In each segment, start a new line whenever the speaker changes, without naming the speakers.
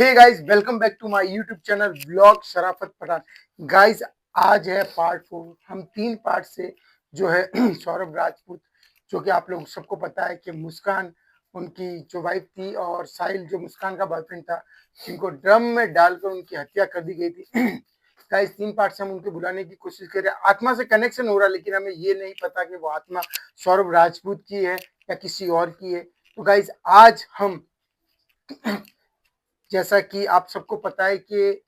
Hey guys, welcome back to my YouTube channel blog Sharafat Pathan. Guys, आज है part 4। हम 3 part से जो है सौरभ राजपूत, जो कि आप लोग सबको पता है कि मुस्कान उनकी जो वाइफ थी और साहिल जो मुस्कान का बॉयफ्रेंड था, जिनको ड्रम में डालकर उनकी हत्या कर दी गई थी। गाइस, 3 पार्ट से हम उनको बुलाने की कोशिश कर रहे हैं। आत्मा से कनेक्शन हो रहा है, लेकिन हमें ये नहीं पता कि वो आत्मा सौरभ राजपूत की है या किसी और की है। तो गाइस, आज हम जैसा कि आप सबको पता है कि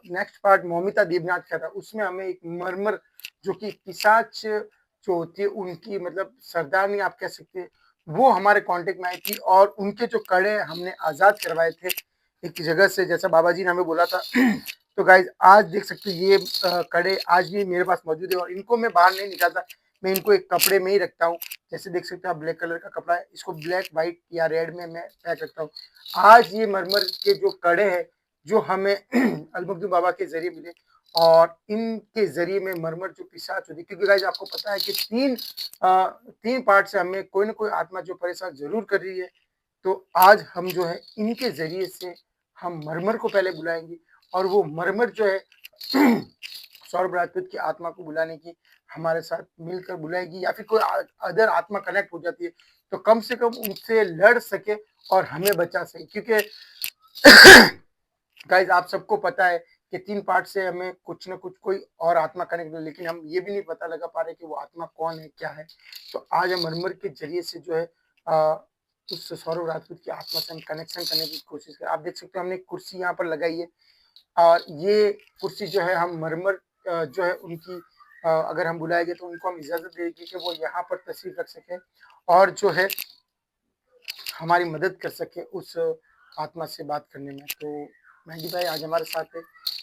नेक्स्ट पार्ट मौमिता देवनाथ का था, उसमें हमें एक मरमर जो कि पिशाच जो होती है उनकी मतलब सरदारनी आप कह सकते हैं, वो हमारे कांटेक्ट में आई थी और उनके जो कड़े हमने आजाद करवाए थे एक जगह से, जैसा बाबा जी ने हमें बोला था। तो गाइज, आज देख सकते हैं ये कड़े आज भी मेरे पास मौजूद है और इनको मैं बाहर नहीं निकालता, मैं इनको एक कपड़े में ही रखता हूँ। जैसे देख सकते हैं आप, ब्लैक कलर का कपड़ा है, इसको ब्लैक व्हाइट या रेड में मैं पैक रखता हूँ। आज ये मरमर के जो कड़े हैं जो हमें अलमकदूम बाबा के जरिए मिले और इनके जरिए में मरमर जो पिशाच होती है, क्योंकि गाइस आपको पता है कि तीन पार्ट से हमें कोई ना कोई आत्मा जो परेशान जरूर कर रही है। तो आज हम जो है इनके जरिए से हम मरमर को पहले बुलाएंगे और वो मरमर जो है सौरभ राजपूत की आत्मा को बुलाने की हमारे साथ मिलकर बुलाएगी, या फिर कोई अदर आत्मा कनेक्ट हो जाती है तो कम से कम उनसे लड़ सके और हमें बचा सके। क्योंकि गाइज आप सबको पता है कि 3 पार्ट से हमें कुछ ना कुछ कोई और आत्मा कनेक्ट, लेकिन हम ये भी नहीं पता लगा पा रहे कि वो आत्मा कौन है, क्या है। तो आज हम मरमर के जरिए से जो है उस सौरभ राजपूत की आत्मा से हम कनेक्शन करने की कोशिश करें। आप देख सकते हो हमने एक कुर्सी यहाँ पर लगाई है और ये कुर्सी जो है हम मरमर जो है उनकी अगर हम बुलाएंगे तो उनको हम इजाजत देंगे कि वो यहाँ पर तशरीफ रख सके और जो है हमारी मदद कर सके उस आत्मा से बात करने में। तो मेहंदी भाई आज हमारे साथ है,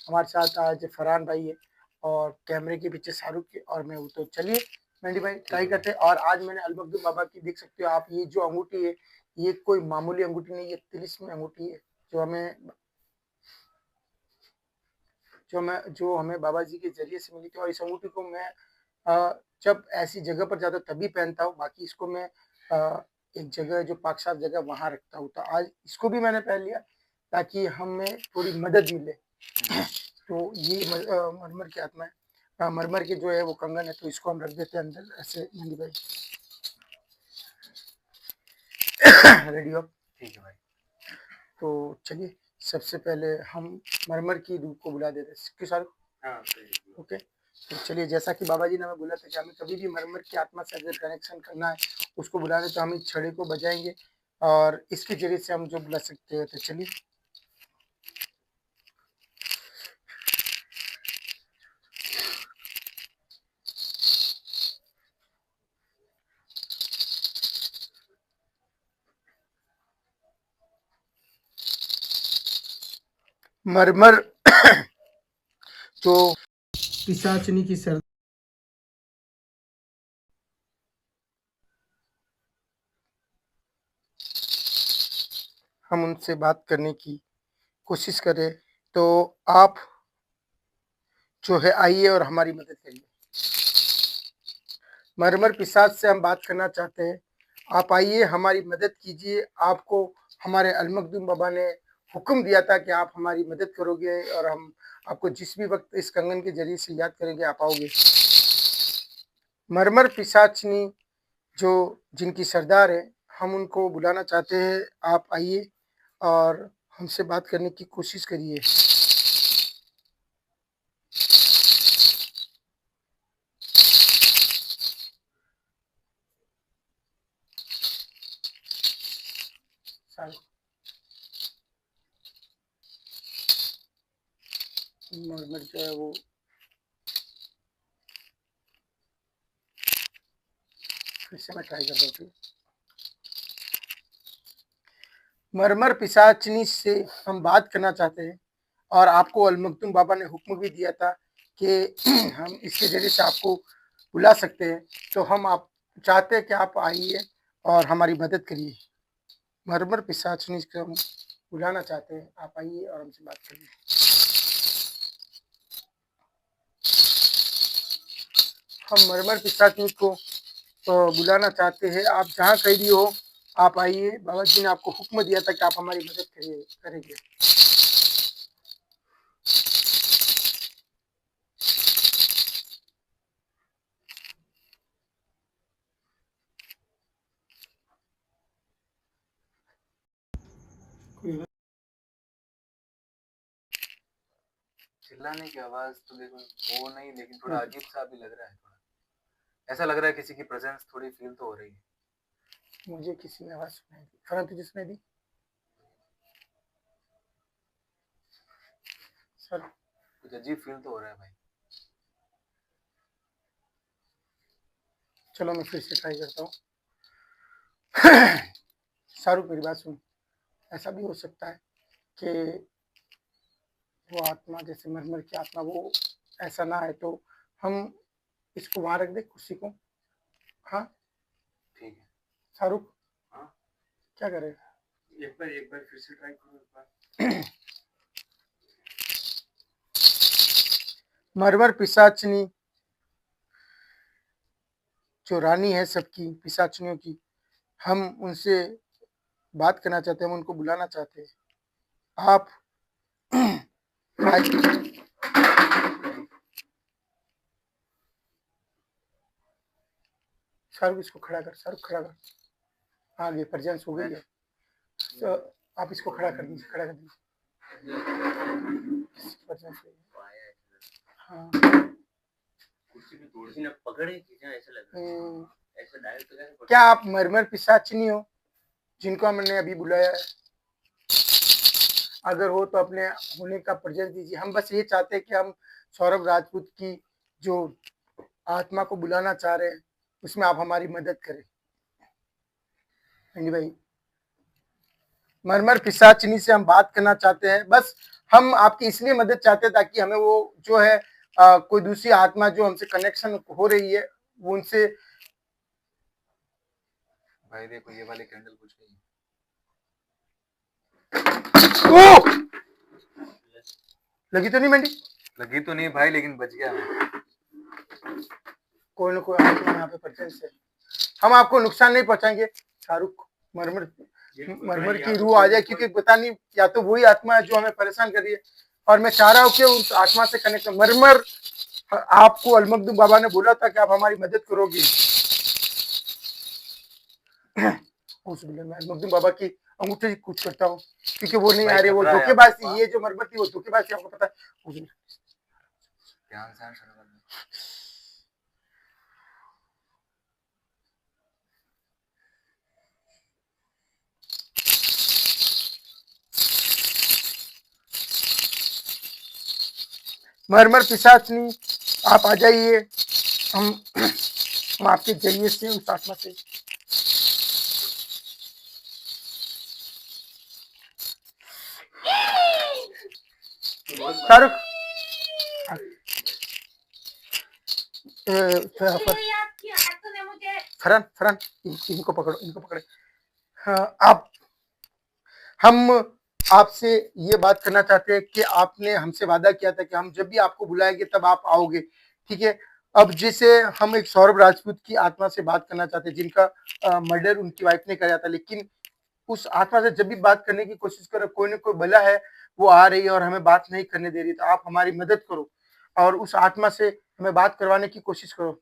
हमारे साथ आज फरहान भाई है और कैमरे के पीछे शाहरुख के और मैं हूँ। तो चलिए मेहंदी भाई ट्राई करते हैं। और आज मैंने अलमकदूम बाबा की देख सकते हो आप, ये जो अंगूठी है ये कोई मामूली अंगूठी नहीं, ये तिलिस्मी अंगूठी है जो हमें बाबा जी के जरिए से मिली थी। और इस अंगूठी को मैं जब ऐसी जगह पर जाता हूँ तभी पहनता हूँ, बाकी इसको मैं एक जगह जो पाक साफ जगह वहां रखता हूँ। तो आज इसको भी मैंने पहन लिया ताकि हमें थोड़ी मदद मिले। तो ये मरमर की आत्मा है, मरमर के जो है वो कंगन है, तो इसको हम रख देते हैं अंदर ऐसे। मंदी भाई रेडी हो? ठीक है भाई। तो चलिए सबसे पहले हम मरमर की रूह को बुला देते हैं कि सर। हाँ, ओके। तो चलिए, जैसा कि बाबा जी ने हमें बोला था कि हमें कभी भी मरमर की आत्मा से अगर कनेक्शन करना है उसको बुलाने, तो हम इस छड़ी को बजाएंगे और इसके जरिए से हम जो बुला सकते हैं। तो चलिए मरमर तो पिशाचनी की सर हम उनसे बात करने की कोशिश करें, तो आप जो है आइए और हमारी मदद करिए। मरमर पिशाच से हम बात करना चाहते हैं, आप आइए हमारी मदद कीजिए। आपको हमारे अलमकदूम बाबा ने हुक्म दिया था कि आप हमारी मदद करोगे और हम आपको जिस भी वक्त इस कंगन के जरिए से याद करेंगे आप आओगे। मरमर पिशाचनी जो जिनकी सरदार है, हम उनको बुलाना चाहते हैं। आप आइए और हमसे बात करने की कोशिश करिए। मरमर जो है वो फिर से मैं ट्राई कर रहा हूँ। मरमर पिशाचनी से हम बात करना चाहते हैं और आपको अलमकदूम बाबा ने हुक्म भी दिया था कि हम इसके जरिए से आपको बुला सकते हैं। तो हम आप चाहते हैं कि आप आइए और हमारी मदद करिए। मरमर पिशाचनी को हम बुलाना चाहते हैं, आप आइए और हमसे बात करिए। हम मरमर पिशाचनी को बुलाना चाहते हैं, आप जहाँ कहीं भी हो आप आइए। बाबा जी ने आपको हुक्म दिया था कि आप हमारी मदद करेंगे।
चिल्लाने की आवाज तो देखो वो नहीं, लेकिन थोड़ा अजीब सा भी लग रहा है। थोड़ा ऐसा लग रहा है किसी की प्रेजेंस थोड़ी फील तो हो रही है।
मुझे किसी ने आवाज सुनाई दी। फरहान तुझे सुनाई दी? सर
कुछ अजीब फील तो हो रहा है भाई।
चलो मैं फिर से ट्राई करता हूँ। शाहरुख मेरी बात सुन, ऐसा भी हो सकता है कि वो आत्मा, जैसे मरमर की आत्मा, वो ऐसा ना है तो हम इसको वहां रख दे, कुर्सी को। हाँ
ठीक है।
शाहरुख,
हाँ
क्या करेगा?
एक बार फिर से ट्राई करो एक बार।
मरमर पिशाचनी जो रानी है सबकी पिशाचनियों की, हम उनसे बात करना चाहते हैं, हम उनको बुलाना चाहते हैं। आप शाहरुख इसको खड़ा कर, शाहरुख खड़ा कर। आगे प्रेजेंस हो गई है तो आप इसको खड़ा कर दीजिए, खड़ा कर दीजिए। प्रेजेंस हो गई है। हाँ
कुर्सी पे थोड़ी ना पकड़े खींचा ऐसा लग रहा है। ऐसा डायरेक्ट तो कैसे
क्या आप मरमर पिशाचिनी हो जिनको हमने अभी बुलाया है? अगर हो तो अपने होने का प्रेजेंस दीजिए। हम बस ये चाहते हैं कि हम सौरभ राजपूत की जो आत्मा को बुलाना चाह रहे हैं उसमें आप हमारी मदद करें। हाँ जी भाई, मरमर पिशाचिनी से हम बात करना चाहते हैं। बस हम आपकी इसलिए मदद चाहते हैं ताकि हमें वो जो है कोई दूसरी आत्मा जो हमसे कनेक्शन हो रही है वो उनसे।
भाई देखो ये वाली कैंडल बुझ गई।
लगी तो नहीं मंडी?
लगी तो नहीं भाई, लेकिन बच गया मैं।
कोई ना कोई आत्मा यहाँ पे प्रेजेंस है, हम आपको नुकसान नहीं पहुंचाएंगे। शाहरुख, मरमर की रूह आ जाए, क्योंकि पता नहीं या तो वही आत्मा है जो हमें परेशान कर रही है, और मैं चाह रहा हूँ कि उस आत्मा से कनेक्ट। मरमर आपको अलमकदुम बाबा ने बोला था कि आप हमारी मदद करोगे। उस मैं अलमकदुम बाबा की अंगूठे कुछ करता हूँ, क्योंकि वो नहीं आ रहे, वो धोखेबाज थी। ये जो मरमर थी वो धोखेबाज थी, आपको पता है।
ध्यान से शुरू करना।
मरमर पिशाचनी आप आ जाइए, हम आपके जरिए से उस आत्मा से शाहरुख फरहान, फरहान इनको पकड़ो, इनको पकड़े। हाँ, हम आपसे ये बात करना चाहते हैं कि आपने हमसे वादा किया था कि हम जब भी आपको बुलाएंगे तब आप आओगे, ठीक है? अब जैसे हम एक सौरभ राजपूत की आत्मा से बात करना चाहते हैं जिनका मर्डर उनकी वाइफ ने कराया था, लेकिन उस आत्मा से जब भी बात करने की कोशिश करो, कोई ना कोई बला है वो आ रही है और हमें बात नहीं करने दे रही। तो आप हमारी मदद करो और उस आत्मा से हमें बात करवाने की कोशिश करो।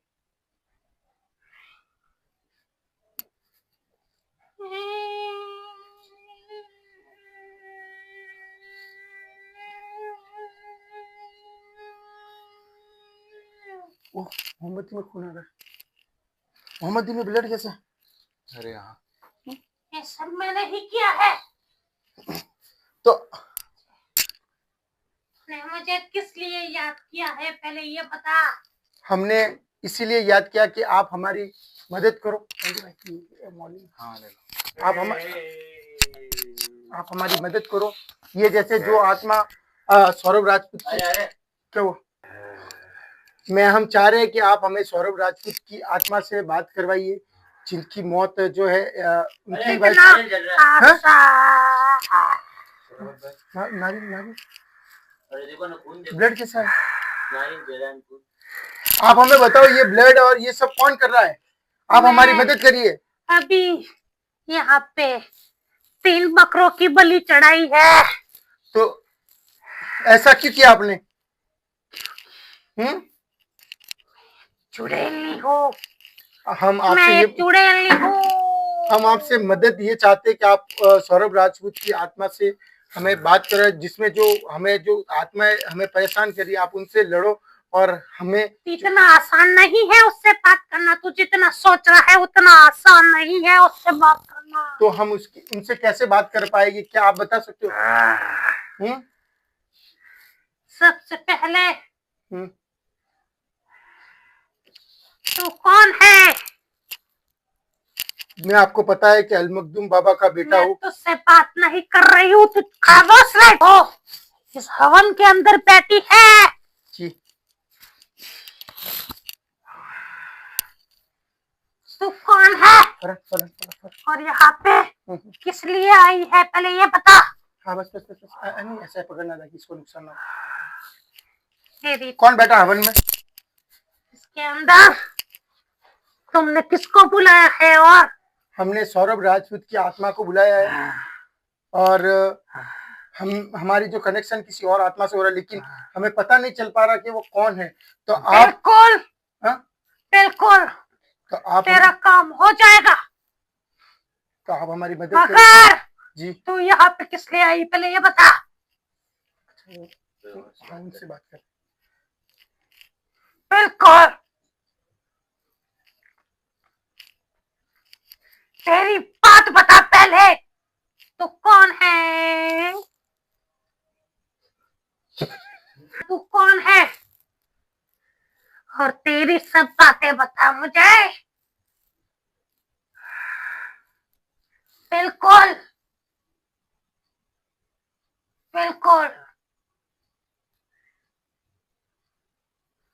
ओह, मोमबत्ती में खून आ रहा है। मोमबत्ती में ब्लड कैसा?
अरे हाँ,
ये सब मैंने ही किया है।
तो
ने मुझे किस लिए याद किया है, पहले ये बता।
हमने इसीलिए याद किया कि आप हमारी मदद करो।
हाँ ले लो।
आप हमारी मदद करो। ये जैसे जो आत्मा सौरभ राजपूत की, क्या हुआ? हम चाह रहे हैं कि आप हमें सौरभ राजपूत की आत्मा से बात करवाइए जिनकी मौत जो है उनकी वाइफ। नारी नारी ब्लड कैसा है? आप हमें बताओ ये ब्लड और ये सब कौन कर रहा है? आप हमारी मदद करिए।
अभी यहाँ पे 3 बकरों की बलि चढ़ाई है।
तो ऐसा क्यों किया आपने?
चुड़ैली हो
हम आपसे
मैं,
ये
चुड़ैली हूँ।
हम आपसे मदद ये चाहते हैं कि आप सौरभ राजपूत की आत्मा से हमें बात करो, जिसमें जो आत्माएं हमें परेशान कर रही है, आप उनसे लड़ो और हमें
इतना आसान नहीं है उससे बात करना। तू जितना सोच रहा है उतना आसान नहीं है उससे बात करना।
तो हम उनसे कैसे बात कर पाएंगे, क्या आप बता सकते हो?
सबसे पहले
हम्म,
तू कौन है?
मैं आपको पता है कि अलमखदूम बाबा का बेटा
मैं
हूँ।
तुझसे बात नहीं कर रही हूँ, तू खामोश रह। हो इस हवन के अंदर बैठी है।
जी,
तू कौन है
फरक फरक फरक फरक।
और यहाँ पे
हम्म,
किस लिए आई है, पहले ये बता।
हाँ बस बस बस बस, नहीं ऐसा पकड़ना था कि इसको नुकसान ना हो।
तेरी
कौन बैठा हवन में?
इसके अंदर तुमने किसको बुलाया है? और
हमने सौरभ राजपूत की आत्मा को बुलाया है, और हमारी जो कनेक्शन किसी और आत्मा से हो रहा है, लेकिन हमें पता नहीं चल पा रहा कि वो कौन है। तो आप
बिल्कुल
हाँ?
बिल्कुल
तो आप
तेरा काम हो जाएगा।
तो आप हमारी मदद करें।
मगर
जी,
तू यहाँ पे किस लिए आई, पहले ये बता।
हाँ, उनसे बात कर।
बिल्कुल तेरी बात बता पहले, तू कौन है? तू कौन है और तेरी सब बातें बता मुझे। बिल्कुल बिल्कुल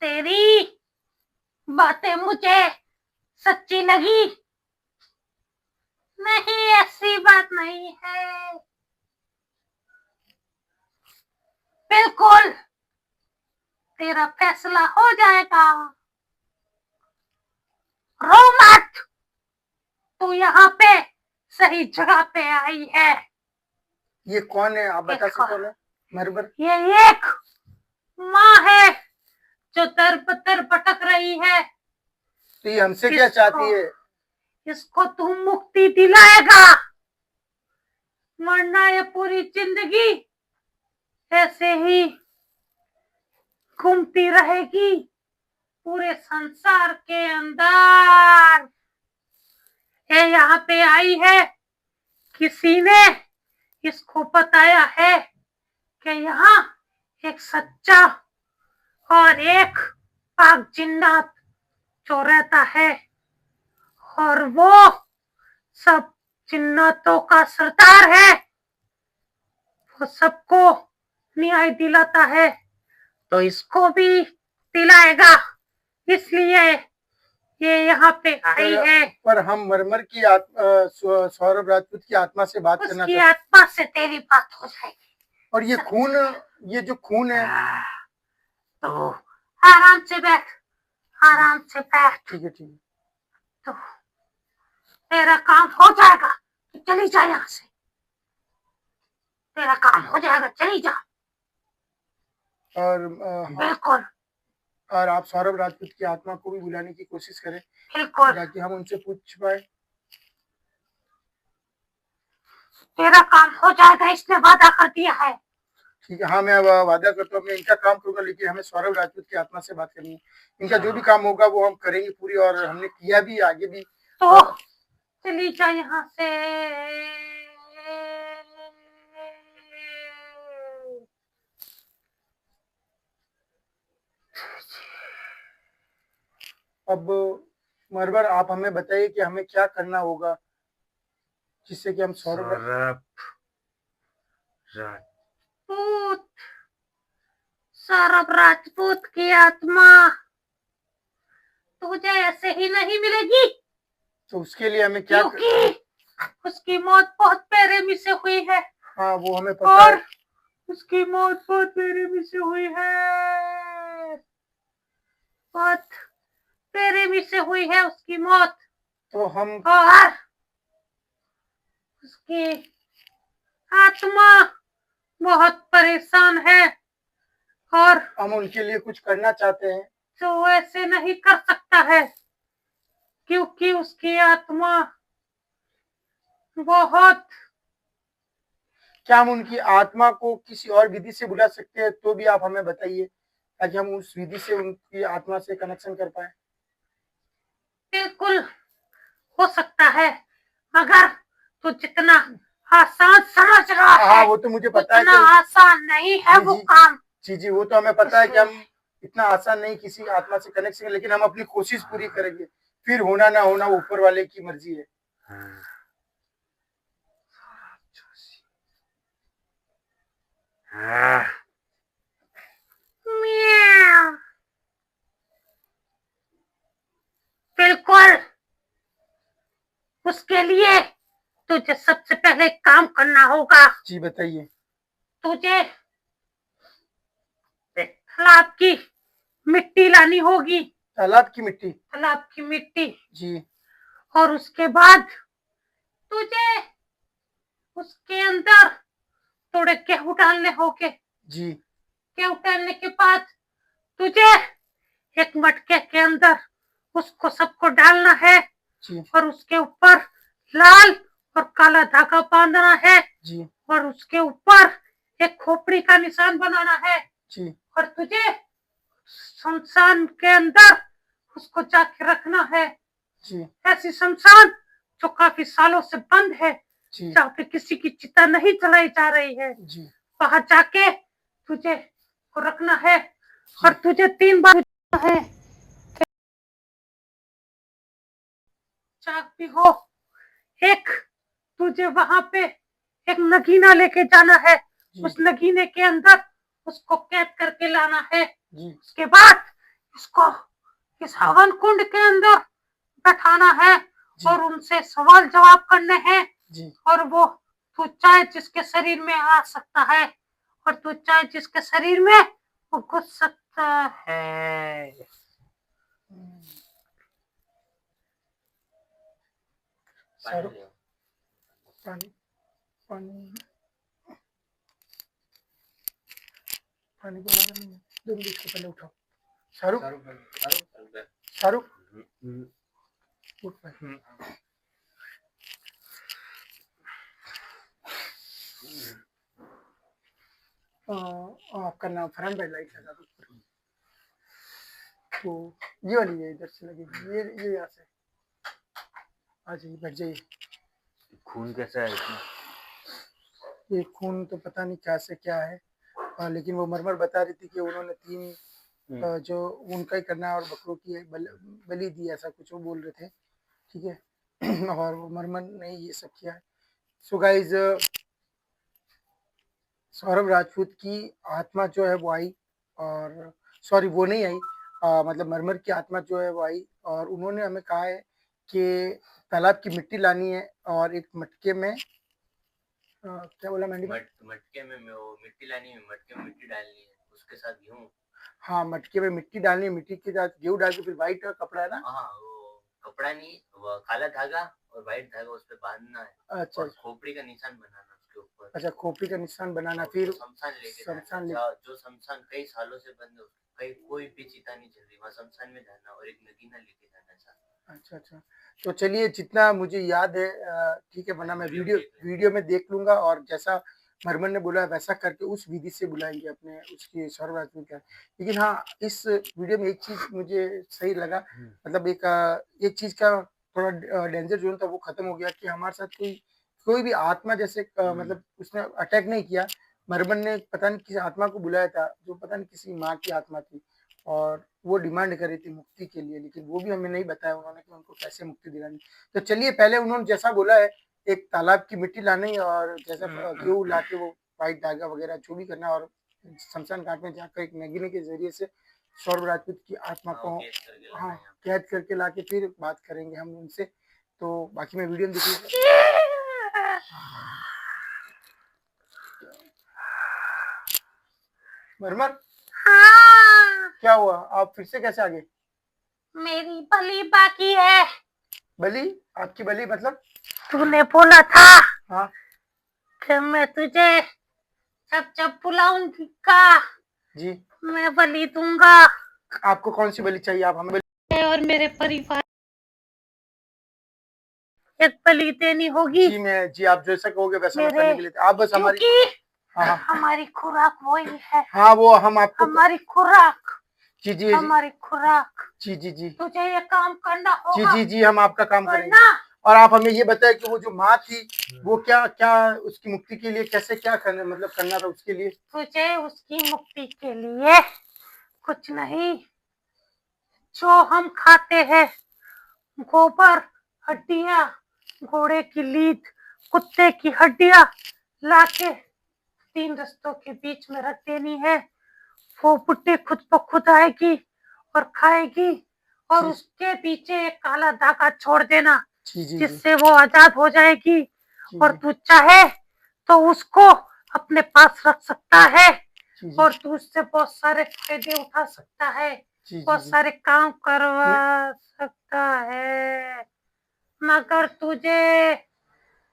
तेरी बातें मुझे सच्ची लगी। नहीं, ऐसी बात नहीं है। बिल्कुल तेरा फैसला हो जाएगा। रो मत, तू यहाँ पे सही जगह पे आई है।
ये कौन है, आप बता
देखो,
सकते हो? मरबर
ये एक माँ है जो दर बदर भटक रही है।
तो ये हमसे क्या चाहती है?
इसको तू मुक्ति दिलाएगा, वरना ये पूरी जिंदगी ऐसे ही घूमती रहेगी पूरे संसार के अंदर। ये यहाँ पे आई है, किसी ने इसको बताया है कि यहाँ एक सच्चा और एक पाक जिन्नात जो रहता है, और वो सब जिन्नातों का सरदार है। वो सबको न्याय दिलाता है, तो इसको भी दिलाएगा। इसलिए ये यहाँ पे आई है।
पर हम मरमर की सौरभ राजपूत की आत्मा से बात करना
उसकी
चाहते।
आत्मा से तेरी बात हो जाएगी।
और ये जो खून है।
तो आराम से बैठ, आराम से बैठ।
ठीक है ठीक है।
तो तेरा काम हो जाएगा, तो चली जा यहाँ से। तेरा काम हो जाएगा, चली जा।
और
बिल्कुल
और आप सौरभ राजपूत की आत्मा को भी बुलाने की कोशिश करें,
बिल्कुल
ताकि हम उनसे पूछ पाए।
तेरा काम हो जाएगा, इसने वादा कर दिया है।
ठीक है, हाँ मैं वादा करता हूँ, मैं इनका काम करूंगा, लेकिन हमें सौरभ राजपूत की आत्मा से बात करनी है। इनका जो भी काम होगा वो हम करेंगे पूरी, और हमने किया भी, आगे भी।
तो चली जा यहाँ से।
अब मरवर, आप हमें बताइए कि हमें क्या करना होगा जिससे कि हम सौरभ
राजपूत, सौरभ राजपूत की आत्मा तुझे ऐसे ही नहीं मिलेगी,
तो उसके लिए हमें क्या
क्योंकि उसकी मौत बहुत बेरहमी से हुई है।
हाँ वो हमें पता
और
है।
उसकी मौत बहुत बेरहमी से हुई है, बहुत बेरहमी से हुई है उसकी मौत।
तो हम
और उसकी आत्मा बहुत परेशान है, और
उनके लिए कुछ करना चाहते हैं।
जो ऐसे नहीं कर सकता है, क्योंकि उसकी आत्मा बहुत
क्या हम उनकी आत्मा को किसी और विधि से बुला सकते हैं, तो भी आप हमें बताइए, ताकि हम उस विधि से उनकी आत्मा से कनेक्शन कर पाए।
बिल्कुल हो सकता है, मगर तू जितना आसान समझ रहा
हाँ,
है
वो तो मुझे पता है
उतना
कि
आसान नहीं है
जी
वो
जी
काम।
जी वो तो हमें पता है कि हम इतना आसान नहीं किसी आत्मा से कनेक्ट करेंगे, लेकिन हम अपनी कोशिश पूरी करेंगे। फिर होना ना होना वो ऊपर वाले की मर्जी है।
म्याऊ। बिल्कुल, उसके लिए तुझे सबसे पहले काम करना होगा।
जी बताइए।
तुझे तालाब की मिट्टी लानी होगी।
तालाब की मिट्टी?
तालाब की मिट्टी।
जी।
और उसके बाद तुझे उसके अंदर थोड़े गेहूं डालने होंगे।
जी।
गेहूं डालने के बाद तुझे एक मटके के अंदर उसको सबको डालना है।
जी।
और उसके ऊपर लाल और काला धागा बांधना है।
जी।
और उसके ऊपर एक खोपड़ी का निशान बनाना है।
जी।
और तुझे शमशान के अंदर उसको जाके रखना है।
जी।
ऐसी शमशान जो काफी सालों से बंद है,
जी।
जहाँ पे किसी की चिता नहीं जलाई जा रही है,
जी।
वहां जाके तुझे को रखना है। और तुझे 3 बार है चाक भी हो। एक तुझे वहां पे एक नगीना लेके जाना है। उस नगीने के अंदर उसको कैद करके लाना है।
जी।
उसके बाद इसको इस हवन कुंड के अंदर बैठाना है और उनसे सवाल जवाब करने हैं।
जी।
और वो तू चाहे जिसके शरीर में आ सकता है और तू चाहे जिसके शरीर में वो घुस सकता है।
शाहरुख, पानी पानी पानी को लगा नहीं, 2 मिनट इसको पहले उठाओ। शाहरुख, शाहरुख उठ भाई। आपका नाम फरहान भाई, लाइट लगा दो। तो ये वाली है, इधर से लगेगी, ये यहाँ से आ जाइए, बैठ जाइए।
खून कैसा है इसमें?
ये खून तो पता नहीं क्या से क्या है, लेकिन वो मरमर बता रही थी कि उन्होंने 3 जो उनका ही करना है और बकरों की बलि दी, ऐसा कुछ वो बोल रहे थे। ठीक है। और वो मरमर ने ये सब किया है। सो गाइज, सौरभ राजपूत की आत्मा जो है वो आई, और सॉरी वो नहीं आई, मतलब मरमर की आत्मा जो है वो आई, और उन्होंने हमें कहा है कि तालाब की मिट्टी लानी है और एक मटके में क्या बोला मैंने?
मटके में वो मिट्टी लानी है, मटके में मिट्टी डालनी है, उसके साथ गेहूं।
हाँ, मटके में मिट्टी डालनी है, मिट्टी के साथ गेहूं डाल के फिर व्हाइट का कपड़ा है ना?
हाँ, वो कपड़ा नहीं, वो काला धागा और व्हाइट धागा उस पे बांधना है।
अच्छा।
और खोपड़ी का निशान बनाना उसके ऊपर।
अच्छा, खोपड़ी का निशान बनाना,
और
फिर
शमशान लेके
शमशान
जाना, जो शमशान कई सालों से बंद है, कहीं कोई भी चिता नहीं जल रही, वहाँ शमशान में जाना और एक नगीना लेके जाना साथ।
अच्छा अच्छा, तो चलिए जितना मुझे याद है, ठीक है, वरना मैं वीडियो में देख लूंगा, और जैसा मरमन ने बोला वैसा करके उस विधि से बुलाएंगे अपने उसकी सौरभ राजपूत का। लेकिन हाँ, इस वीडियो में एक चीज मुझे सही लगा, मतलब एक चीज का थोड़ा डेंजर जोन था वो खत्म हो गया, कि हमारे साथ कोई भी आत्मा जैसे मतलब उसने अटैक नहीं किया। मरमन ने पता नहीं किसी आत्मा को बुलाया था, जो पता नहीं किसी माँ की आत्मा थी, और वो डिमांड कर रही थी मुक्ति के लिए, लेकिन वो भी हमें नहीं बताया उन्होंने कि उनको कैसे मुक्ति दिलानी। तो चलिए, पहले उन्होंने जैसा बोला है, एक तालाब की मिट्टी लानी और जैसा गेहूं लाके वो व्हाइट धागा वगैरह जो भी करना, और शमशान घाट में जाकर एक नगीने के जरिए से सौरभ राजपूत की आत्मा को कैद करके लाके फिर बात करेंगे हम उनसे। तो बाकी मैं वीडियो में देखिए। मरमर,
हाँ,
क्या हुआ? आप फिर से कैसे आ गए?
मेरी बलि बाकी है।
बलि? आपकी बलि मतलब?
तूने बोला था
हाँ
कि मैं तुझे जब जब बुलाऊंगी का
जी।
मैं बलि दूंगा।
आपको कौन सी बलि चाहिए? आप हमें
मैं और मेरे परिवार एक बलि देनी होगी,
जी आप जैसा कहोगे वैसा मैं
मेरे
करने के लिए आप बस हमारी
क्योंकि
हाँ
हमारी खुराक वही है,
हाँ वो हम आपको
हमारी खुराक,
जी
हमारी खुराक।
जी
तुझे ये काम करना होगा,
जी हम आपका काम करेंगे।
वरना
और आप हमें ये बताएं कि वो जो माँ थी वो क्या क्या उसकी मुक्ति के लिए कैसे क्या करना मतलब करना था उसके लिए।
तुझे उसकी मुक्ति के लिए कुछ नहीं, जो हम खाते हैं, गोबर, हड्डियां, घोड़े की लीद, कुत्ते की हड्डियां लाके 3 रस्तों के बीच में रख देनी है। वो बुड्ढे खुद ब खुद आएगी और खाएगी, और
जी।
उसके पीछे एक काला धागा छोड़ देना,
जी
जिससे वो आजाद हो जाएगी। और तू चाहे तो उसको अपने पास रख सकता है, और तू उससे बहुत सारे फायदे उठा सकता है, बहुत सारे काम करवा सकता है, मगर तुझे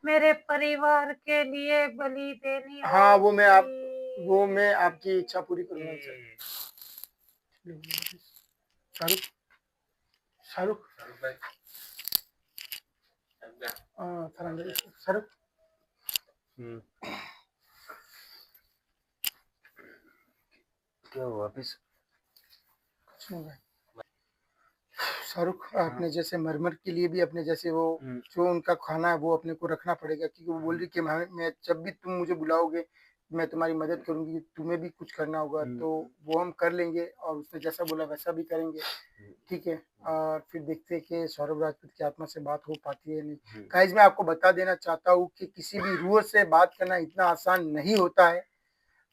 मेरे परिवार के लिए बलि देनी
हाँ वो
होगी।
मैं आपकी इच्छा पूरी करूंगा सर। शाहरुख शाहरुख
भाई
शाहरुख
क्या हुआ वापिस?
शाहरुख अपने जैसे मरमर के लिए भी अपने जैसे वो जो उनका खाना है वो अपने को रखना पड़ेगा, क्योंकि वो बोल रही कि मैं जब भी तुम मुझे बुलाओगे मैं तुम्हारी मदद करूंगी, तुम्हें भी कुछ करना होगा तो वो हम कर लेंगे, और उसने जैसा बोला वैसा भी करेंगे। ठीक है, और फिर देखते हैं कि सौरभ राजपूत की आत्मा से बात हो पाती है नहीं। गाइस मैं आपको बता देना चाहता हूँ कि किसी भी रूह से बात करना इतना आसान नहीं होता है।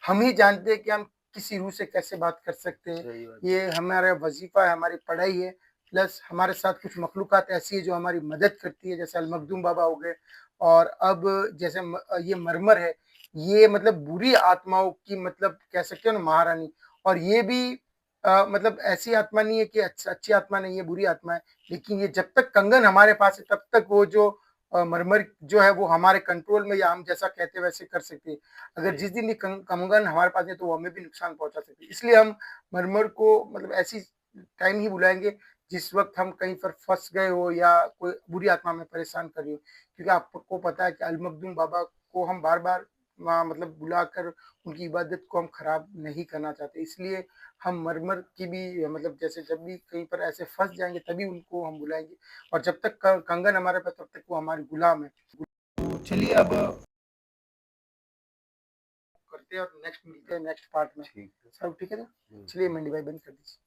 हम ही जानते हैं कि हम किसी रूह से कैसे बात कर सकते हैं। ये हमारा वजीफा है, हमारी पढ़ाई है, प्लस हमारे साथ कुछ मखलूक़ात ऐसी है जो हमारी मदद करती है, जैसे अलमखदूम बाबा हो गए, और अब जैसे ये मरमर है, ये मतलब बुरी आत्माओं की मतलब कह सकते हो ना महारानी। और ये भी मतलब ऐसी आत्मा नहीं है कि अच्छी आत्मा नहीं है, बुरी आत्मा है, लेकिन ये जब तक कंगन हमारे पास है तब तक वो जो मरमर जो है वो हमारे कंट्रोल में, या हम जैसा कहते हैं वैसे कर सकते हैं। अगर जिस दिन ये कंगन हमारे पास है तो वो हमें भी नुकसान पहुंचा सकते हैं। इसलिए हम मरमर को मतलब ऐसी टाइम ही बुलाएंगे जिस वक्त हम कहीं पर फंस गए हो या कोई बुरी आत्मा में परेशान कर रही हो, क्योंकि आपको पता है कि अलमखदूम बाबा को हम बार बार मतलब बुलाकर उनकी इबादत को हम खराब नहीं करना चाहते। इसलिए हम मरमर की भी मतलब जैसे जब भी कहीं पर ऐसे फंस जाएंगे तभी उनको हम बुलाएंगे, और जब तक कंगन हमारे पास तब तक वो हमारे गुलाम है। तो चलिए अब करते हैं और नेक्स्ट मिलते हैं नेक्स्ट पार्ट में। सब ठीक है ना? चलिए मंडी भाई बंद कर दीजिए।